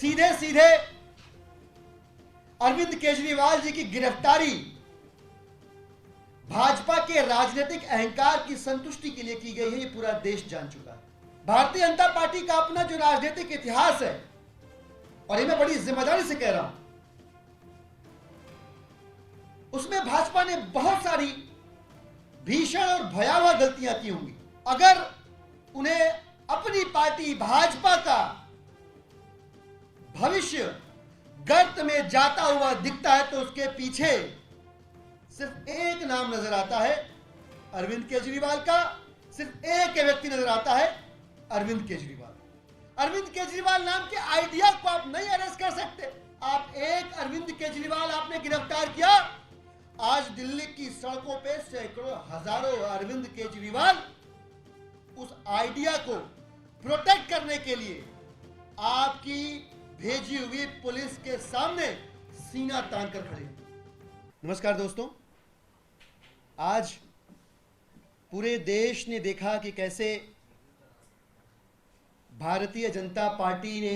सीधे सीधे अरविंद केजरीवाल जी की गिरफ्तारी भाजपा के राजनीतिक अहंकार की संतुष्टि के लिए की गई है, ये पूरा देश जान चुका है। भारतीय जनता पार्टी का अपना जो राजनीतिक इतिहास है, और ये मैं बड़ी जिम्मेदारी से कह रहा हूं, उसमें भाजपा ने बहुत सारी भीषण और भयावह गलतियां की होंगी। अगर उन्हें अपनी पार्टी भाजपा का भविष्य गर्त में जाता हुआ दिखता है तो उसके पीछे सिर्फ एक नाम नजर आता है, अरविंद केजरीवाल का। सिर्फ एक व्यक्ति नजर आता है, अरविंद केजरीवाल। अरविंद केजरीवाल नाम के आइडिया को आप नहीं अरेस्ट कर सकते। आप एक अरविंद केजरीवाल आपने गिरफ्तार किया, आज दिल्ली की सड़कों पे सैकड़ों हजारों अरविंद केजरीवाल उस आइडिया को प्रोटेक्ट करने के लिए आपकी भेजी हुई पुलिस के सामने सीना तान कर खड़े। नमस्कार दोस्तों, आज पूरे देश ने देखा कि कैसे भारतीय जनता पार्टी ने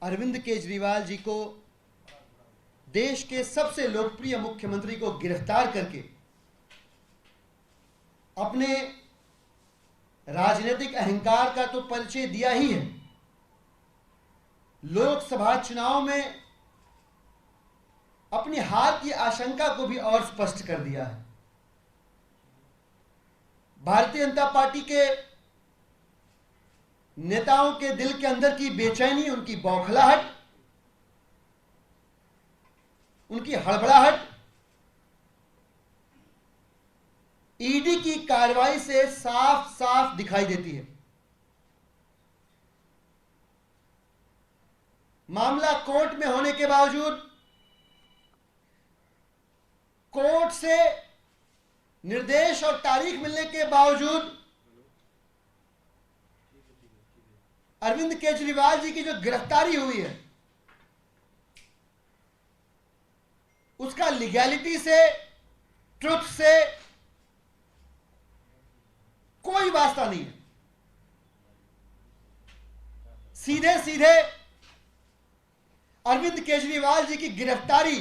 अरविंद केजरीवाल जी को, देश के सबसे लोकप्रिय मुख्यमंत्री को गिरफ्तार करके अपने राजनीतिक अहंकार का तो परिचय दिया ही है, लोकसभा चुनाव में अपनी हार की आशंका को भी और स्पष्ट कर दिया है। भारतीय जनता पार्टी के नेताओं के दिल के अंदर की बेचैनी, उनकी बौखलाहट, उनकी हड़बड़ाहट ईडी की कार्रवाई से साफ साफ दिखाई देती है। मामला कोर्ट में होने के बावजूद, कोर्ट से निर्देश और तारीख मिलने के बावजूद अरविंद केजरीवाल जी की जो गिरफ्तारी हुई है, उसका लीगैलिटी से, ट्रुथ से कोई वास्ता नहीं है। सीधे सीधे अरविंद केजरीवाल जी की गिरफ्तारी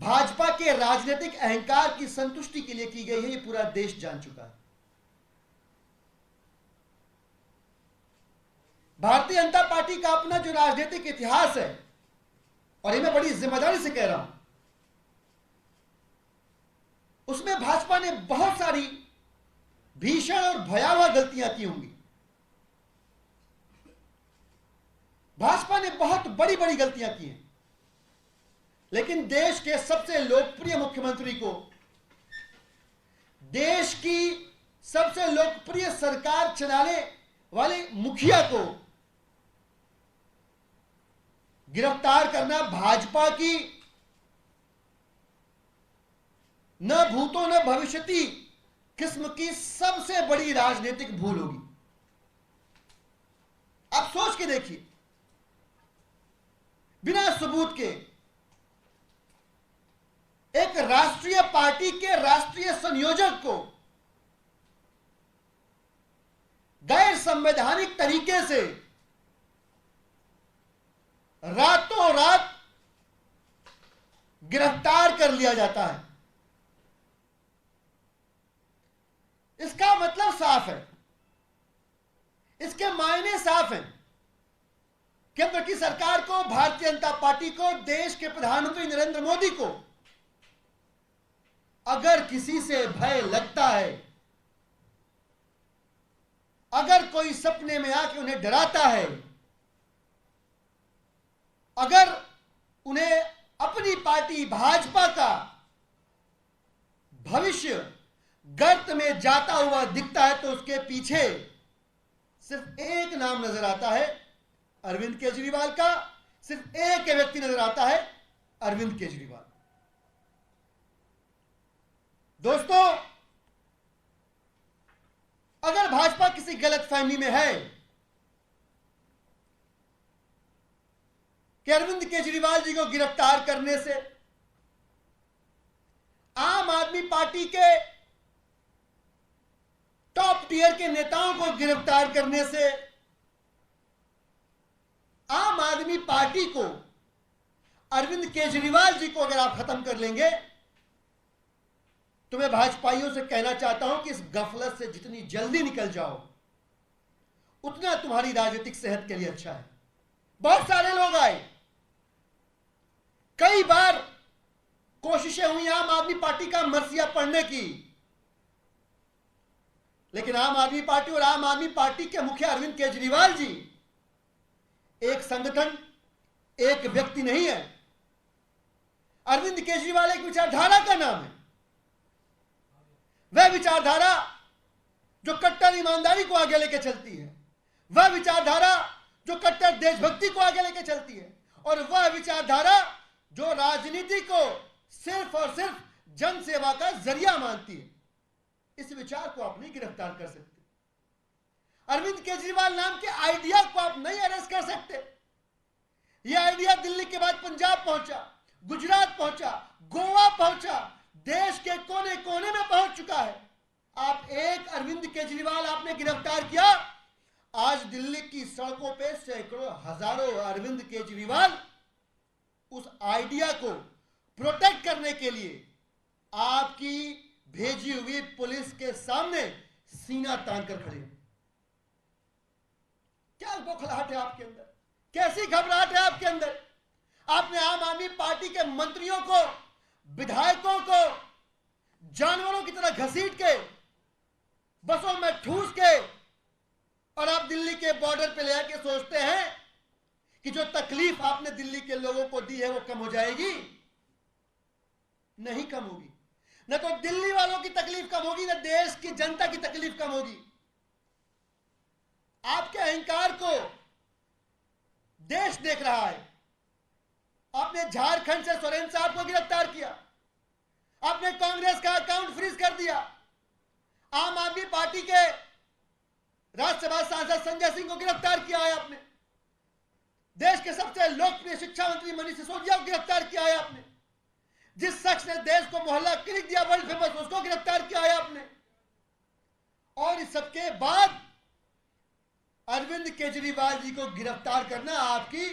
भाजपा के राजनीतिक अहंकार की संतुष्टि के लिए की गई है, ये पूरा देश जान चुका है। भारतीय जनता पार्टी का अपना जो राजनीतिक इतिहास है, और ये मैं बड़ी जिम्मेदारी से कह रहा हूं, उसमें भाजपा ने बहुत सारी भीषण और भयावह गलतियां की होंगी। भाजपा ने बहुत बड़ी बड़ी गलतियां की हैं, लेकिन देश के सबसे लोकप्रिय मुख्यमंत्री को, देश की सबसे लोकप्रिय सरकार चलाने वाले मुखिया को गिरफ्तार करना भाजपा की न भूतो न भविष्यति किस्म की सबसे बड़ी राजनीतिक भूल होगी। आप सोच के देखिए, बिना सबूत के एक राष्ट्रीय पार्टी के राष्ट्रीय संयोजक को गैर संवैधानिक तरीके से रातों रात गिरफ्तार कर लिया जाता है। इसका मतलब साफ है, इसके मायने साफ हैं। केंद्र की सरकार को, भारतीय जनता पार्टी को, देश के प्रधानमंत्री नरेंद्र मोदी को अगर किसी से भय लगता है, अगर कोई सपने में आके उन्हें डराता है, अगर उन्हें अपनी पार्टी भाजपा का भविष्य गर्त में जाता हुआ दिखता है तो उसके पीछे सिर्फ एक नाम नजर आता है, अरविंद केजरीवाल का। सिर्फ एक व्यक्ति नजर आता है, अरविंद केजरीवाल। दोस्तों, अगर भाजपा किसी गलतफहमी में है कि अरविंद केजरीवाल जी को गिरफ्तार करने से, आम आदमी पार्टी के टॉप टियर के नेताओं को गिरफ्तार करने से आम आदमी पार्टी को, अरविंद केजरीवाल जी को अगर आप खत्म कर लेंगे, तो मैं भाजपाइयों से कहना चाहता हूं कि इस गफलत से जितनी जल्दी निकल जाओ उतना तुम्हारी राजनीतिक सेहत के लिए अच्छा है। बहुत सारे लोग आए, कई बार कोशिशें हुई आम आदमी पार्टी का मरसिया पढ़ने की, लेकिन आम आदमी पार्टी और आम आदमी पार्टी के मुखिया अरविंद केजरीवाल जी एक संगठन, एक व्यक्ति नहीं है। अरविंद केजरीवाल एक विचारधारा का नाम है। वह विचारधारा जो कट्टर ईमानदारी को आगे लेकर चलती है, वह विचारधारा जो कट्टर देशभक्ति को आगे लेकर चलती है, और वह विचारधारा जो राजनीति को सिर्फ और सिर्फ जन सेवा का जरिया मानती है। इस विचार को आप नहीं गिरफ्तार कर सकते। अरविंद केजरीवाल नाम के आइडिया को आप नहीं अरेस्ट कर सकते। यह आइडिया दिल्ली के बाद पंजाब पहुंचा, गुजरात पहुंचा, गोवा पहुंचा, देश के कोने कोने में पहुंच चुका है। आप एक अरविंद केजरीवाल आपने गिरफ्तार किया, आज दिल्ली की सड़कों पे सैकड़ों हजारों अरविंद केजरीवाल उस आइडिया को प्रोटेक्ट करने के लिए आपकी भेजी हुई पुलिस के सामने सीना तान कर खड़े हैं। क्या बौखलाहट है आपके अंदर, कैसी घबराहट है आपके अंदर। आपने आम आदमी पार्टी के मंत्रियों को, विधायकों को जानवरों की तरह घसीट के, बसों में ठूस के, और आप दिल्ली के बॉर्डर पे ले आके सोचते हैं कि जो तकलीफ आपने दिल्ली के लोगों को दी है वो कम हो जाएगी। नहीं कम होगी। न तो दिल्ली वालों की तकलीफ कम होगी, न देश की जनता की तकलीफ कम होगी। आपके अहंकार को देश देख रहा है। आपने झारखंड से सोरेन साहब को गिरफ्तार किया, आपने कांग्रेस का अकाउंट फ्रीज कर दिया, आम आदमी पार्टी के राज्यसभा सांसद संजय सिंह को गिरफ्तार किया है आपने, देश के सबसे लोकप्रिय शिक्षा मंत्री मनीष सिसोदिया को गिरफ्तार किया है आपने, जिस शख्स ने देश को मोहल्ला क्लिक दिया वर्ल्ड फेमस, उसको गिरफ्तार किया है आपने। और इस सबके बाद अरविंद केजरीवाल जी को गिरफ्तार करना आपकी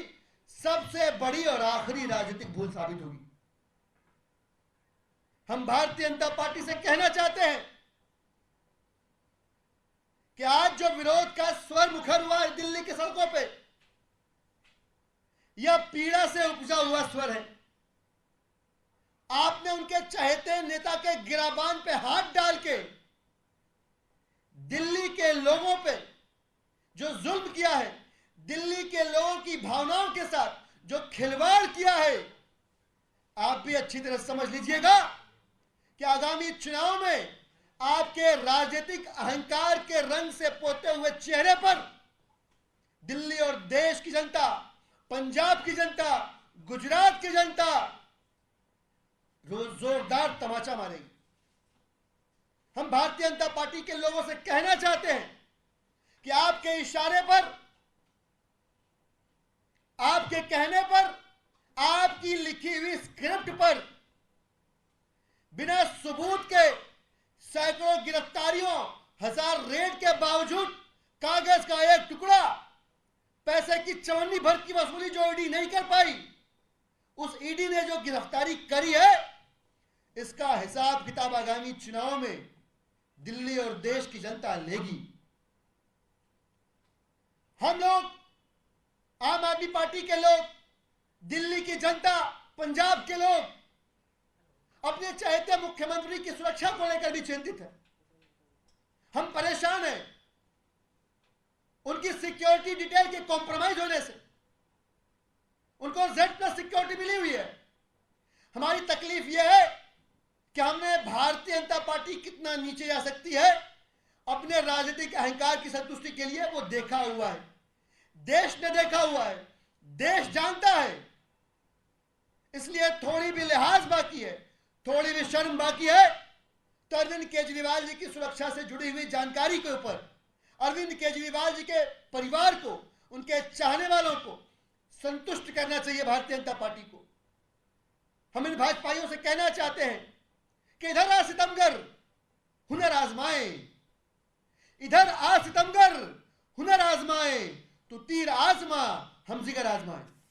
सबसे बड़ी और आखिरी राजनीतिक भूल साबित होगी। हम भारतीय जनता पार्टी से कहना चाहते हैं कि आज जो विरोध का स्वर मुखर हुआ है दिल्ली की सड़कों पे, यह पीड़ा से उपजा हुआ स्वर है। आपने उनके चहेते नेता के गिराबान पे हाथ डाल के दिल्ली के लोगों पे जो जुल्म किया है, दिल्ली के लोगों की भावनाओं के साथ जो खिलवाड़ किया है, आप भी अच्छी तरह समझ लीजिएगा कि आगामी चुनाव में आपके राजनीतिक अहंकार के रंग से पोते हुए चेहरे पर दिल्ली और देश की जनता, पंजाब की जनता, गुजरात की जनता जोरदार तमाचा मारेगी। हम भारतीय जनता पार्टी के लोगों से कहना चाहते हैं कि आपके इशारे पर, आपके कहने पर, आपकी लिखी हुई स्क्रिप्ट पर बिना सबूत के सैकड़ों गिरफ्तारियों, हजार रेड के बावजूद कागज का एक टुकड़ा, पैसे की चवन्नी भर की वसूली जो ईडी नहीं कर पाई, उस ईडी ने जो गिरफ्तारी करी है, इसका हिसाब किताब आगामी चुनाव में दिल्ली और देश की जनता लेगी। हम लोग, आम आदमी पार्टी के लोग, दिल्ली की जनता, पंजाब के लोग अपने चहेते मुख्यमंत्री की सुरक्षा को लेकर भी चिंतित है। हम परेशान हैं उनकी सिक्योरिटी डिटेल के कॉम्प्रोमाइज होने से। उनको Z+ सिक्योरिटी मिली हुई है। हमारी तकलीफ यह है कि हमने भारतीय जनता पार्टी कितना नीचे जा सकती है अपने राजनीतिक अहंकार की संतुष्टि के लिए, वो देखा हुआ है, देश ने देखा हुआ है, देश जानता है। इसलिए थोड़ी भी लिहाज बाकी है, थोड़ी भी शर्म बाकी है तो अरविंद केजरीवाल जी की सुरक्षा से जुड़ी हुई जानकारी के ऊपर, अरविंद केजरीवाल जी के परिवार को, उनके चाहने वालों को संतुष्ट करना चाहिए भारतीय जनता पार्टी को। हम इन भाजपाइयों से कहना चाहते हैं कि इधर आ सितमगर, हुनर आजमाए, इधर आ सितमगर, हुनर आजमाए, तू तीर आजमा हम जिगर आजमाएं।